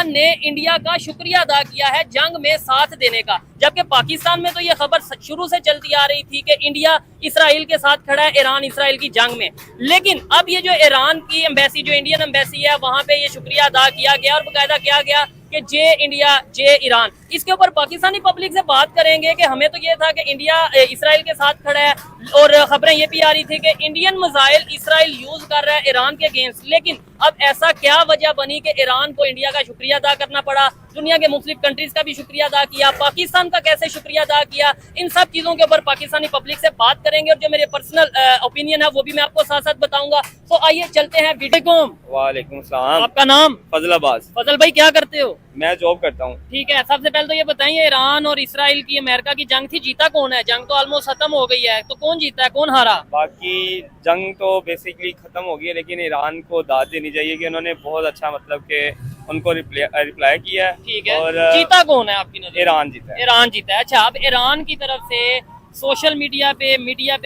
Iran ने India का शुक्रिया अदा किया है जंग में साथ देने का, जबकि पाकिस्तान में तो ये खबर शुरू से चलती आ रही थी कि इंडिया इसराइल के साथ खड़ा है ईरान इसराइल की जंग में। लेकिन अब ये जो ईरान की एम्बेसी, जो इंडियन एम्बेसी है, वहां पे ये शुक्रिया अदा किया गया और बाकायदा किया गया कि जे इंडिया जे ईरान। इसके ऊपर पाकिस्तानी पब्लिक से बात करेंगे कि हमें तो ये था कि इंडिया इसराइल के साथ खड़ा है, और खबरें ये भी आ रही थी कि इंडियन मिसाइल इसराइल यूज कर रहा है ईरान के अगेंस्ट। लेकिन अब ऐसा क्या वजह बनी कि ईरान को इंडिया का शुक्रिया अदा करना पड़ा? दुनिया के मुख्तलिफ कंट्रीज का भी शुक्रिया अदा किया, पाकिस्तान का कैसे शुक्रिया अदा किया? इन सब चीजों के ऊपर पाकिस्तानी पब्लिक से बात करेंगे, और जो मेरे पर्सनल ओपिनियन है वो भी मैं आपको साथ साथ बताऊंगा। तो आइए चलते हैं वीडियो। वालेकुम सलाम। आपका नाम? फजल अब्बास। फजल भाई क्या करते हो? मैं जॉब करता हूँ। ठीक है, सबसे पहले तो ये बताइए, ईरान और इसराइल की अमेरिका की जंग थी, जीता कौन है? जंग तो ऑलमोस्ट खत्म हो गई है, तो कौन जीता है, कौन हारा? बाकी जंग तो बेसिकली खत्म हो गई है, लेकिन ईरान को दाद देनी चाहिए कि उन्होंने बहुत अच्छा मतलब कि उनको रिप्लाई किया है। ठीक है, और जीता कौन है आपकी नजर? ईरान जीता है। ईरान जीता है। अच्छा, अब ईरान की तरफ से सोशल मीडिया पे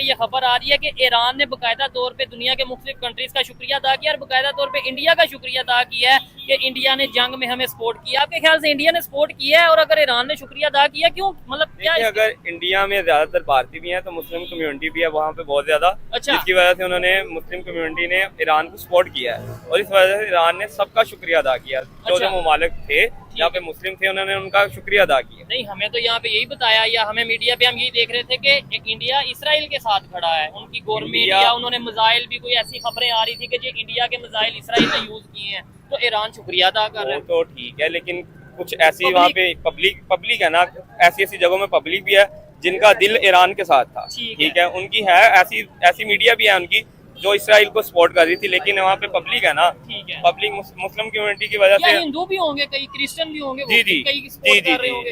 ये खबर आ रही है कि ईरान ने बाकायदा तौर पे दुनिया के मुख्तलिफ कंट्रीज का शुक्रिया अदा किया, और बाकायदा तौर पे इंडिया का शुक्रिया अदा किया है कि इंडिया ने जंग में हमें सपोर्ट किया। आपके ख्याल से इंडिया ने सपोर्ट किया है? और अगर ईरान ने शुक्रिया अदा किया, क्यों? मतलब क्या अगर इंडिया में ज्यादातर भारतीय भी हैं तो मुस्लिम कम्युनिटी भी है वहाँ पे बहुत ज्यादा। अच्छा। जिसकी वजह से उन्होंने मुस्लिम कम्युनिटी ने ईरान को सपोर्ट किया है, और इस वजह से ईरान ने सबका शुक्रिया अदा किया। जो ममालिक थे यहाँ पे मुस्लिम थे, उन्होंने उनका शुक्रिया अदा किया। नहीं, हमें तो यहाँ पे यही बताया, या हमें मीडिया पे हम यही देख रहे थे कि इंडिया इसराइल के साथ खड़ा है, उनकी गवर्नमेंट, या उन्होंने मिसाइल भी, कोई ऐसी खबरें आ रही थी कि जो इंडिया के मिसाइल इसराइल ने यूज किए हैं, तो ईरान शुक्रिया अदा कर रहा है। तो ठीक है, लेकिन कुछ ऐसी वहाँ पे पब्लिक है ना, ऐसी जगहों में पब्लिक भी है जिनका दिल ईरान के साथ था। ठीक है, उनकी है ऐसी मीडिया भी है उनकी जो इसराइल को सपोर्ट कर रही थी, लेकिन वहाँ पे पब्लिक है ना, पब्लिक मुस्लिम कम्युनिटी की वजह से, हिंदू भी होंगे, कई क्रिश्चियन भी होंगे, जी,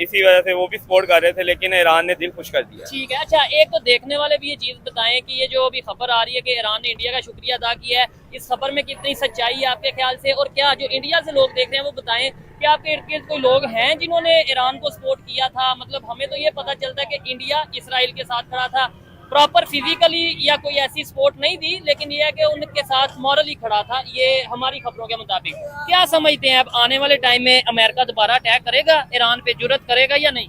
इसी वजह से वो भी सपोर्ट कर रहे थे, लेकिन ईरान ने दिल खुश कर दिया। ठीक है। अच्छा, एक तो देखने वाले भी ये चीज बताएं कि ये जो अभी खबर आ रही है कि ईरान ने इंडिया का शुक्रिया अदा किया है, इस खबर में कितनी सच्चाई है आपके ख्याल से? और क्या जो इंडिया से लोग देख रहे हैं वो बताएं कि आपके इर्द गिर्द कोई लोग हैं जिन्होंने ईरान को सपोर्ट किया था? मतलब हमें तो ये पता चलता है कि इंडिया इसराइल के साथ खड़ा था, प्रॉपर फिजिकली या कोई ऐसी सपोर्ट नहीं दी, लेकिन ये है कि उनके साथ मॉरली खड़ा था, ये हमारी खबरों के मुताबिक। क्या समझते हैं अब आने वाले टाइम में अमेरिका दोबारा अटैक करेगा ईरान पे? जुर्रत करेगा या नहीं?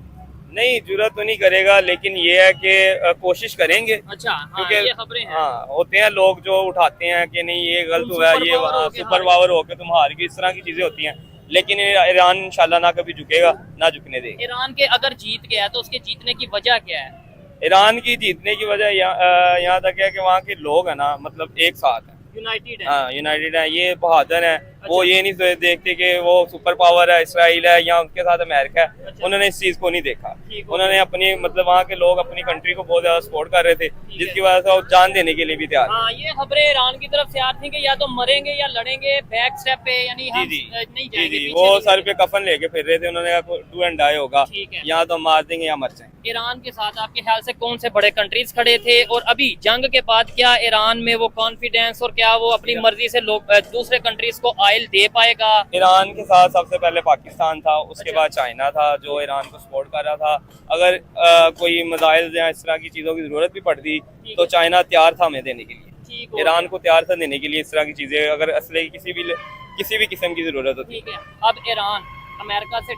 नहीं, जुर्रत तो नहीं करेगा, लेकिन ये है कि कोशिश करेंगे। अच्छा, क्योंकि ये खबरें हैं। हाँ, होते हैं लोग जो उठाते हैं कि नहीं ये गलत हुआ है, ये सुपर पावर होके तुम हार गए, इस तरह की चीजें होती हैं। लेकिन ईरान इंशाल्लाह ना कभी झुकेगा, ना झुकने देगा। ईरान के अगर जीत गया तो उसके जीतने की वजह क्या है? ईरान की जीतने की वजह यहाँ तक है कि वहाँ के लोग है ना, मतलब एक साथ हैं, यूनाइटेड है। हाँ, यूनाइटेड है, ये बहादुर है। अच्छा। वो ये नहीं देखते कि वो सुपर पावर है, इसराइल है या उनके साथ अमेरिका है। अच्छा। उन्होंने इस चीज को नहीं देखा। उन्होंने अपनी मतलब वहाँ के लोग अपनी कंट्री को बहुत ज्यादा सपोर्ट कर रहे थे, जिसकी वजह से वो जान देने के लिए भी तैयार। हाँ, ये खबरें ईरान की तरफ से आ रही थी कि या तो मरेंगे या लड़ेंगे बैक स्टेप पे, यानी हम नहीं जाएंगे। वो सर पे कफन लेके फिर रहे थे, उन्होंने कहा डू एंड डाई होगा, या तो मार देंगे या मर जाएंगे। ईरान के साथ आपके ख्याल से कौन से बड़े कंट्रीज खड़े थे? और अभी जंग के बाद क्या ईरान में वो कॉन्फिडेंस, और क्या वो अपनी मर्जी से लोग दूसरे कंट्रीज को ऑयल दे पाएगा? ईरान के साथ सबसे पहले पाकिस्तान था, उसके बाद चाइना था जो ईरान को सपोर्ट कर रहा था। अगर कोई मिसाइल या इस तरह की चीजों की जरूरत भी पड़ती तो चाइना तैयार था हमें देने के लिए, ईरान को तैयार था देने के लिए इस तरह की चीजें, अगर असले की किसी भी किस्म की जरूरत होती। ठीक है। अब ईरान अमेरिका से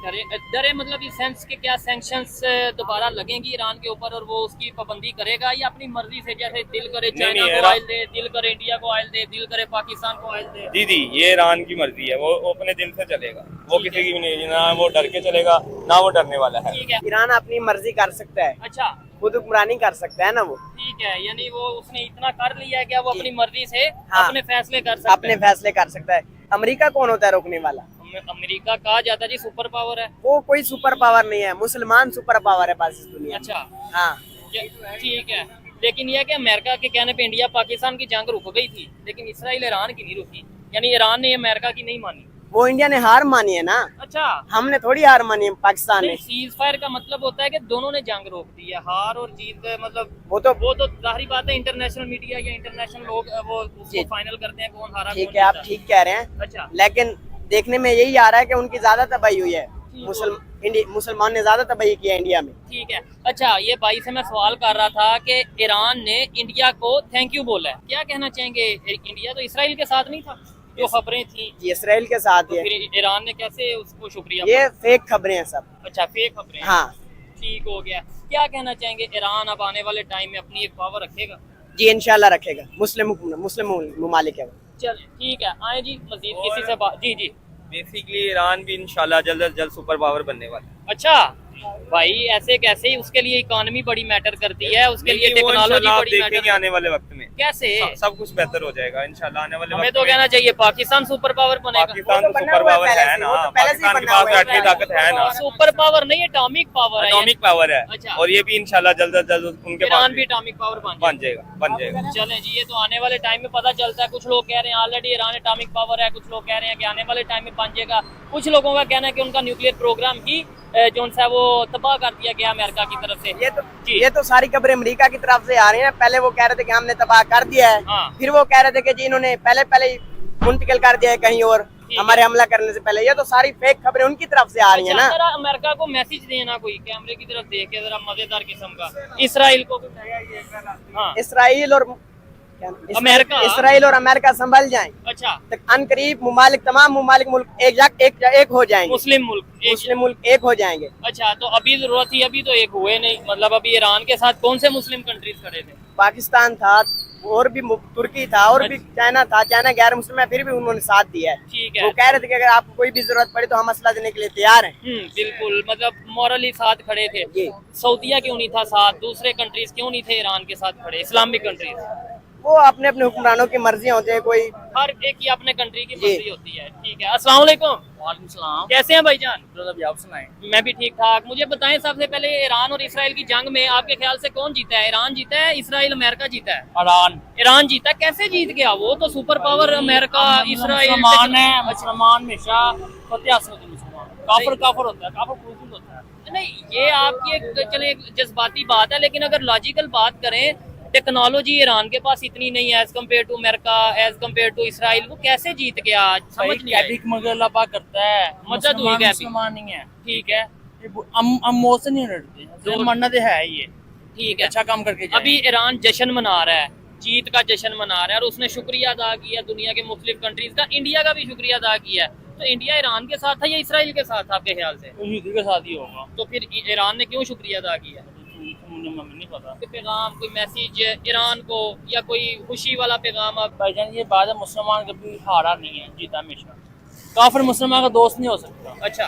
डरे मतलब इस सेंस के क्या सैंक्शंस दोबारा लगेंगी ईरान के ऊपर, और वो उसकी पाबंदी करेगा, या अपनी मर्जी से जैसे दिल करे चाइना को ऑयल दे, दिल करे इंडिया को ऑयल दे, दिल करे पाकिस्तान को ऑयल दे? जी, ये ईरान की मर्जी है, वो अपने दिल से चलेगा, वो किसी की भी नहीं, ना वो डर के चलेगा ना वो डरने वाला है। ठीक है। ईरान अपनी मर्जी कर सकता है। अच्छा, खुद हुक्मरानी कर सकता है ना वो। ठीक है, यानी वो उसने इतना कर लिया है कि वो अपनी मर्जी से हाँ, अपने फैसले कर सकता है। अपने फैसले कर सकता है। अमेरिका कौन होता है रोकने वाला? अमेरिका कहा जाता है जी सुपर पावर है। वो कोई सुपर पावर नहीं है, मुसलमान सुपर पावर है पास इस दुनिया। अच्छा, हाँ, ठीक है। लेकिन यह कि अमेरिका के कहने पे इंडिया पाकिस्तान की जंग रुक गई थी, लेकिन इसराइल ईरान की नहीं रुकी, यानी ईरान ने अमेरिका की नहीं मानी। वो इंडिया ने हार मानी है ना। अच्छा, हमने थोड़ी हार मानी है, पाकिस्तान ने। सीज फायर का मतलब होता है कि दोनों ने जंग रोक दी है, हार और जीत मतलब वो तो जाहिर बात है, इंटरनेशनल मीडिया या इंटरनेशनल लोग वो उसको फाइनल करते हैं कौन हारा। ठीक है, आप ठीक कह रहे हैं। अच्छा, लेकिन देखने में यही आ रहा है कि उनकी ज्यादा तबाही हुई है, मुसलमान ने ज्यादा तबाही किया इंडिया में। ठीक है। अच्छा, ये भाई से मैं सवाल कर रहा था कि ईरान ने इंडिया को थैंक यू बोला है, क्या कहना चाहेंगे? इंडिया तो इसराइल के साथ नहीं था। जो खबरें थी ये इसराइल के साथ तो है। फिर ईरान ने कैसे उसको शुक्रिया ये फेक खबरें हैं सब। अच्छा फेक खबरें हैं। हाँ ठीक हो गया। क्या कहना चाहेंगे, ईरान अब आने वाले टाइम में अपनी एक पावर रखेगा? जी इंशाल्लाह रखेगा। मुस्लिम ममालिक है वो। चलिए ठीक है, आए जी मजीद किसी से बात। जी जी। बेसिकली ईरान भी इंशाल्लाह जल्द से जल्द सुपर पावर बनने वाला है। अच्छा भाई, ऐसे कैसे ही? उसके लिए इकोनॉमी बड़ी मैटर करती है, उसके लिए लेकिन वो टेक्नोलॉजी इंशाल्लाह आप बड़ी मैटर देखेंगे आने वाले वक्त में कैसे? सब कुछ बेहतर हो जाएगा इंशाल्लाह आने वाले हमें वक्त तो में। कहना चाहिए पाकिस्तान सुपर पावर बनेगा। पाकिस्तान वो तो तो बना सुपर हुआ है पावर पहले है से, ना, वो तो पहले से ही पाकिस्तान के बना पास हुआ है। अटली ताकत है ना, सुपर पावर नहीं, एटॉमिक पावर है। एटॉमिक पावर है। अच्छा। और ये भी इंशाल्लाह जल्द से जल्द उनके पास ईरान भी एटॉमिक पावर बन जाएगा। चलें जी, ये तो आने वाले टाइम में पता चलता है। कुछ लोग कह रहे हैं ऑलरेडी ईरान एटॉमिक पावर है, कुछ लोग कह रहे हैं कि आने वाले टाइम में बन जाएगा। कुछ लोगों का कहना है कि उनका न्यूक्लियर प्रोग्राम ही जो सा वो तबाह कर दिया गया अमेरिका की तरफ से। ये तो सारी खबरें अमेरिका की तरफ से आ रही हैं। पहले वो कह रहे थे कि हमने तबाह कर दिया है, हाँ। फिर वो कह रहे थे कि जी इन्होंने पहले ही मुंतकिल कर दिया है कहीं और हमारे हमला करने से पहले। ये तो सारी फेक खबरें उनकी तरफ से आ रही है ना। जरा अमेरिका को मैसेज देना, कोई कैमरे की तरफ देख के जरा मजेदार किस्म का। इसराइल को हाँ। इसराइल और अमेरिका। इसराइल और अमेरिका संभल जाएं। अच्छा, अनकरीब तमाम मुमालिक मुल्क एक हो जाएंगे। मुस्लिम मुल्क एक हो जाएंगे। अच्छा, तो अभी जरूरत थी, अभी तो एक हुए नहीं। मतलब अभी ईरान के साथ कौन से मुस्लिम कंट्रीज खड़े थे? पाकिस्तान था और भी तुर्की था और भी चाइना था। चाइना गैर मुस्लिम है, फिर भी उन्होंने साथ दिया है। ठीक है। वो कह रहे थे कि अगर आपको कोई भी जरूरत पड़े तो हम असला देने के लिए तैयार हैं। बिल्कुल, मतलब मॉरली साथ खड़े थे। जी। सऊदीया क्यों नहीं था साथ? दूसरे कंट्रीज क्यों नहीं थे ईरान के साथ खड़े? इस्लामिक कंट्रीज वो अपने अपने हुक्मरानों की मर्जियां होती है, कोई हर एक की अपने कंट्री की मर्जी होती है। ठीक है, अस्सलाम वालेकुम। वालेकुम सलाम। कैसे हैं भाईजान? आप सुनाएं। मैं भी ठीक ठाक। मुझे बताएं सबसे पहले, ईरान और इसराइल की जंग में आपके ख्याल से कौन जीता है? ईरान जीता है, इसराइल, अमेरिका जीता है? ईरान जीता। कैसे जीत गया? वो तो सुपर पावर अमेरिका इसराइल मुसलमान है, मुसलमान हमेशा फतेह हासिल होते हैं। मुसलमान काफिर होता है, काफिर कुफर होता है। नहीं, ये आपकी एक चले जज्बाती बात है, लेकिन अगर लॉजिकल बात करें, टेक्नोलॉजी ईरान के पास इतनी नहीं है as compare to America, as compare to Israel. वो कैसे जीत गया? समझ नहीं आई। मगर अल्लाह पाक करता है, मदद हुई कैफी। मुसलमान नहीं है। ठीक है, हम मौत से नहीं डरते, जो मरना तो है ये। ठीक है। अच्छा काम करके जाएं। अभी ईरान जश्न मना रहा है, जीत का जश्न मना रहा है, और उसने शुक्रिया अदा किया दुनिया के मुख्तलिफ कंट्रीज का। इंडिया का भी शुक्रिया अदा किया है। तो इंडिया ईरान के साथ है या इसराइल के साथ आपके ख्याल से? ईद के साथ ही होगा। तो फिर ईरान ने क्यों शुक्रिया अदा किया? मुझे नहीं पता। कोई पैगाम, कोई मैसेज ईरान को, या कोई खुशी वाला पैगाम आप? भाईजान ये बात है, मुसलमान कभी हारा नहीं है, जीता हमेशा। काफिर मुसलमान का दोस्त नहीं हो सकता। अच्छा,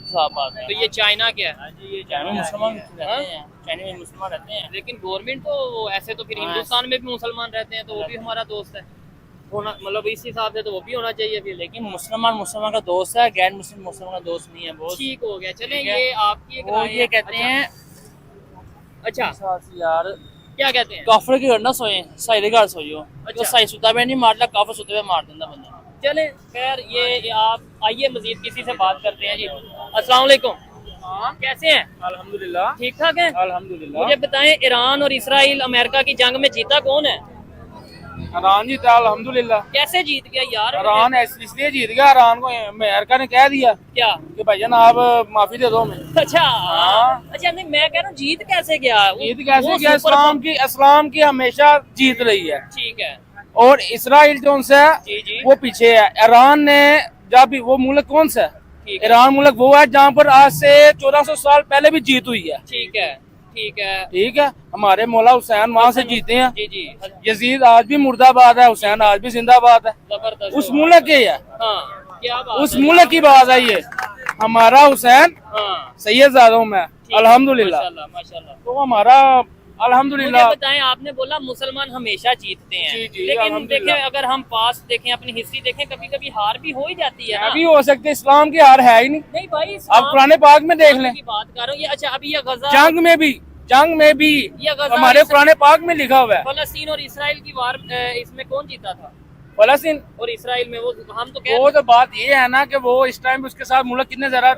साफ बात है। तो ये चाइना क्या है? ये चाइना में मुसलमान रहते हैं, चाइना में मुसलमान रहते हैं। लेकिन गवर्नमेंट तो ऐसे तो फिर हिंदुस्तान में भी मुसलमान रहते हैं, तो वो भी हमारा दोस्त है होना, मतलब इस हिसाब से तो वो भी होना चाहिए फिर। लेकिन मुसलमान का दोस्त है, गैर मुस्लिम मुसलमान का दोस्त नहीं है। बहुत ठीक हो गया। चलें, ठीक है। ये आपकी एक वो राय ये है। कहते हैं अच्छा, यार क्या कहते हैं? काफर के घर ना सोए, सही के घर सोइयो। अच्छा। सही सुता पे नहीं मारता, काफर सुते पे मार देता बंदा। चले खैर, ये आप आइए मजीद किसी से बात करते हैं जी। अस्सलाम वालेकुम। कैसे हैं? अल्हम्दुलिल्लाह, ठीक ठाक हैं? अल्हम्दुलिल्लाह। मुझे बताएं, ईरान और इसराइल अमेरिका की जंग में जीता कौन है? ईरान जीता, अल्हम्दुलिल्लाह। कैसे जीत गया यार? ईरान इसलिए जीत गया, ईरान को अमेरिका ने कह दिया क्या? कि भाईजान आप माफी दे दो हमें। अच्छा हाँ। अच्छा, नहीं मैं कह रहा हूँ जीत कैसे गया? जीत कैसे वो गया? सुपर इस्लाम की हमेशा जीत रही है। ठीक है। और इसराइल जो है जी जी। वो पीछे है। ईरान ने जब भी, वो मुल्क कौन सा है? ठीक है। ईरान मुल्क वो है जहाँ पर आज से 1400 साल पहले भी जीत हुई है। ठीक है, ठीक है, ठीक है। हमारे मौला हुसैन वहाँ से जीते हैं। जी जी। यजीद आज भी मुर्दाबाद है, हुसैन आज भी जिंदाबाद है। जबरदस्त। उस मुल्क के है, हाँ, क्या बात उस है? मुल्क की बात है ये। हमारा हुसैन हाँ, सैयदादों में, ठीक है, अल्हम्दुलिल्लाह। माशाल्लाह माशाल्लाह। तो हमारा मुझे अल्हम्दुलिल्लाह। बताएं, आपने बोला मुसलमान हमेशा जीतते हैं, जी, जी, लेकिन अल्हम्दुलिल्लाह। देखें, अगर हम पास देखें, अपनी हिस्ट्री देखें, कभी कभी हार भी हो ही जाती है ना। अभी हो सकते, इस्लाम की हार है ही नहीं। नहीं भाई, आप पुराने पाक में देख लें, की बात कर रहा हूँ। ये अच्छा, अभी ये गजा, जंग में भी ये गजा हमारे पुराने पाक में लिखा हुआ है। फलस्तीन और इसराइल की वार, इसमें कौन जीता था? फलस्तीन और इसराइल में वो हम तो कह वो तो बात ये है ना कि वो इस टाइम उसके साथ मुल्क कितने जरा,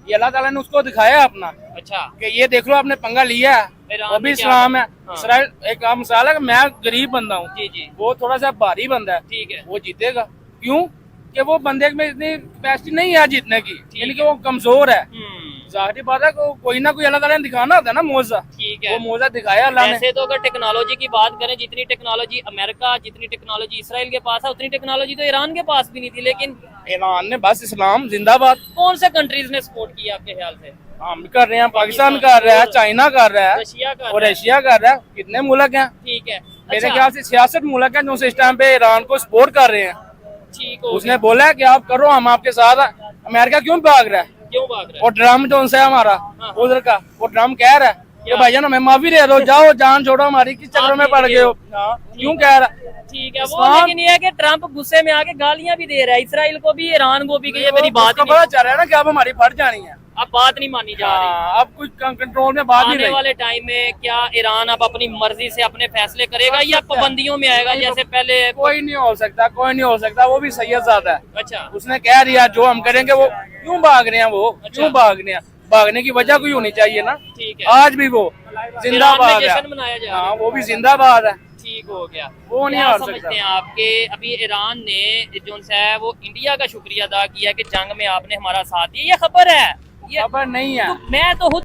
ये अल्लाह ताला ने उसको दिखाया अपना अच्छा, कि ये देख लो आपने पंगा लिया है, ईरान वो भी में क्या इस्लाम है। हाँ। इसराइल एक आम मिसाल है कि मैं गरीब बंदा हूँ, जी जी, वो थोड़ा सा भारी बंदा है, ठीक है। वो जीतेगा। क्यों? कि वो बंदे में इतनी कैपेसिटी नहीं है जीतने की, यानी कि वो कमजोर है। जाहिर बात है कोई ना कोई अल्लाह ताला ने दिखाना होता है ना मौजा। ठीक है। वो मौजा दिखाया अल्लाह ने। वैसे तो अगर टेक्नोलॉजी की बात करें, जितनी टेक्नोलॉजी अमेरिका, जितनी टेक्नोलॉजी इसराइल के पास है, उतनी टेक्नोलॉजी तो ईरान के पास भी नहीं थी। लेकिन ईरान ने बस इस्लाम जिंदाबाद। कौन से कंट्रीज ने सपोर्ट किया आपके ख्याल से? हम भी कर रहे हैं, पाकिस्तान कर रहा है, चाइना कर रहा है, रशिया का और रशिया कर रहा है। कितने मुल्क हैं? ठीक है। मेरे अच्छा, ख्याल से 66 मुल्क हैं जो इस टाइम पे ईरान को सपोर्ट कर रहे हैं। ठीक हो उसने बोला है कि आप करो, हम आपके साथ हैं। अमेरिका क्यों भाग रहा है? क्यों भाग रहा है? और ड्रम जो है हमारा हाँ। उधर का, वो ड्रम कह रहा है कि भाईजान हमें माफी दे दो, जाओ जान छोड़ो हमारी, किस चक्कर में पड़ गए हो? हाँ, क्यों कह रहा है? ठीक है। वो लेकिन ये है कि ट्रम्प गुस्से में आके गालियां भी दे रहा है इसराइल को भी, ईरान को भी, कि ये मेरी बात उसको ही नहीं, पता चल रहा है ना कि अब हमारी फट जानी है। अब बात नहीं मानी जा रही। हाँ, अब कुछ कंट्रोल में बात नहीं आने रही। वाले टाइम में क्या ईरान अब अपनी मर्जी से अपने फैसले करेगा या पाबंदियों में आएगा जैसे पहले? कोई नहीं हो सकता, कोई नहीं हो सकता। वो भी सैयद ज़ादा है। अच्छा, उसने कह दिया जो हम करेंगे। वो क्यों भाग रहे हैं? वो क्यों भाग रहे हैं? भागने की वजह कोई होनी चाहिए ना। ठीक है। आज भी वो ईरान में जिंदाबाद है। जश्न मनाया जा रहा हाँ, है। वो भी जिंदाबाद है। ठीक हो गया। वो नहीं क्या हार समझते सकता। हैं आपके अभी ईरान ने जो है वो इंडिया का शुक्रिया अदा किया कि जंग में आपने हमारा साथ दिया? ये खबर है, ये खबर नहीं है। मैं तो खुद